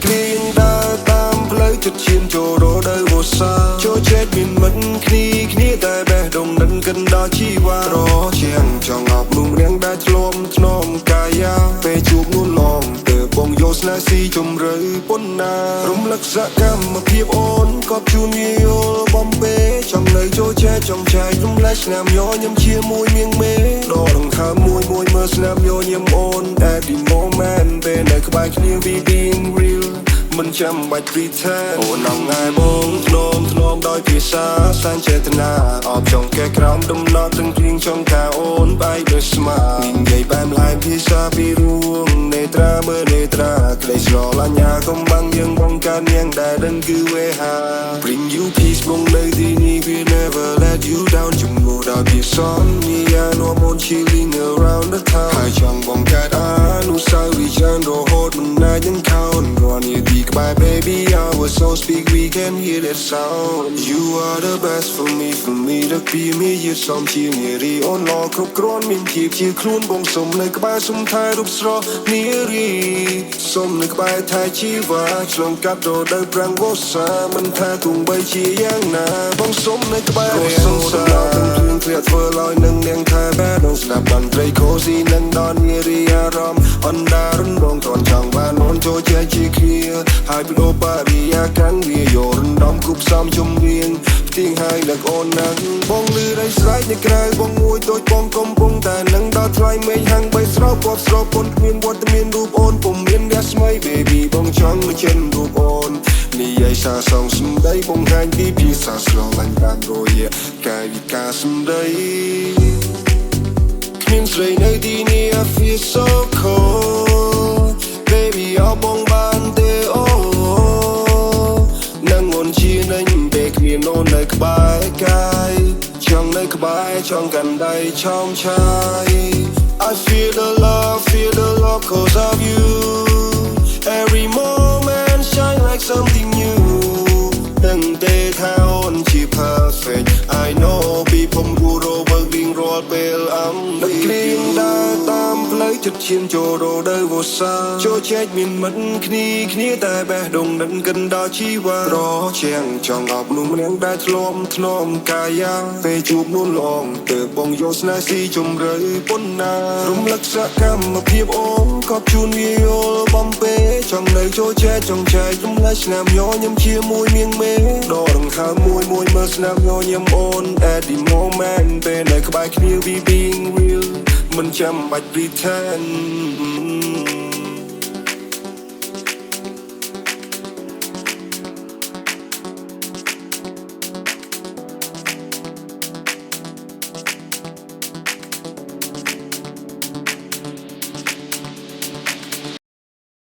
គ្លៀងដើរតាមផ្លូវចិត្តឈានចូលរដូវវស្សាចូលចេះមានមិនគ្នាតែបេះដូងនឹងកិនដល់ជីវ៉ារជាងចង់អប់នោះរៀងដែលធ្លំធ្នមកាយាពេលជួបនោះឡងទៅបងយោស្នេហ៍ស៊ីជំរឿប៉ុណ្ណារំលឹកសកម្មភាពអូនក៏ជួនវាយល់បំពេចង់នៅចូលចេះចង់ចែករំលែកស្នាមញញឹមជាមួយមៀងមេដកដង្ហើមមួយមើលស្នាមញញឹមអូន Every moment ពេលនៅក្បែរគ្នា we being real មិនចាំបាច់ pretend អូនអងងាយបងធ្នមដោយភាសាសែនចេតនាអបចង់កែក្រោមដំណត់ទាំងគ្រៀងចង់ថាអូនបែកដូចស្មានិយាយបែបឡាយភាសាពីរួមនេត្រាមើលនេត្រាក្ដីស្រឡាញ់អាកំបាំងយើងបងកើតនាងដែលដឹងគឺវេហា Bring you peace បងនៅទីនេះ we never let you down ជំនួសដល់ពីសននីយ៉ានោម chilling around the town ហើយចង់បងកើតអនុស្សាវរីយ៍ច្រើនរហូតមិនណាយនឹងខោនរនាទីក្បែរ baby I was so speak we can hear that sound you are the best for me ដឹកពីមីយឺសំជានារីអូនឡគ្រប់គ្រាន់មានភាពជាខ្លួនបងសុំនៅក្បែរសុំថែរូបស្រស់នារីសុំនៅក្បែរថែជីវ៉ាឆ្លងកាត់រដូវប្រាំងវស្សាមិនថាទោះបីជាយ៉ាងណាបងសុំនៅក្បែរសុំសាទាំងគ្រឿងគ្រាធ្វើឲ្យនឹងនាងថែបែរនឹងស្ដាប់តន្ត្រី cozy នឹងដល់នារីអារម្មណ៍អណ្ដារនបងគ្រាន់ចង់បានអូនចូលចែកជាគ្នាហើយបដូរបរិយាកាសវាយករំដំគប់សំជំនាញទៀងហើយនឹកអូនណាស់បងលឺរៃស្រែកនៅក្រៅបងមួយដូចបងកំពុងតែនឹងដល់ថ្លៃមេឃហាំងបីស្រោបពណ៌ស្រោបពន្ធគ្មានវត្តមានរូបអូនពុំមានរស្មី baby បងចង់មកចិនរូបអូននិយាយសារសងសម្ដីបងហាញពីភាសាស្រឡាញ់តាមរយៈកាយវិការសម្ដីគ្មានស្រីនៅទីនេះ I feel so cold baby អបបងបានទេអូនឹងអូនជានឹងពេលគ្មានអូននៅក្បែរកាយចង់នៅក្បែរចង់កាន់ដៃឆោមឆាយ I feel the love cause of you every moment shine like something new នឹងទេថាអូនជា perfect I know ពីผมรู้រវើវិញរាល់ពេលអំពីគ្រៀងដើរតាមផ្លូវចិត្តឈានចូលរដូវវស្សាចូលចែកមានមិនគ្នាតែបេះដូងនឹងកិនដល់ជីវ៉ារជាងចង់អប់នោះរៀងដែលធ្លំធ្នមកាយាពេលជួបនោះឡងទៅបងយោស្នេហ៍ស៊ីជំរឿប៉ុណ្ណារំលឹកសកម្មភាពអូនក៏ជួនវាយល់បំពេចង់នៅចូលចែកចង់ចែករំលែកស្នាមញញឹមជាមួយមៀងមេដកដង្ហើមមួយមើលស្នាមញញឹមអូន at the moment ពេលនៅក្បែរគ្នា we being real មិនចាំបាច់ pretend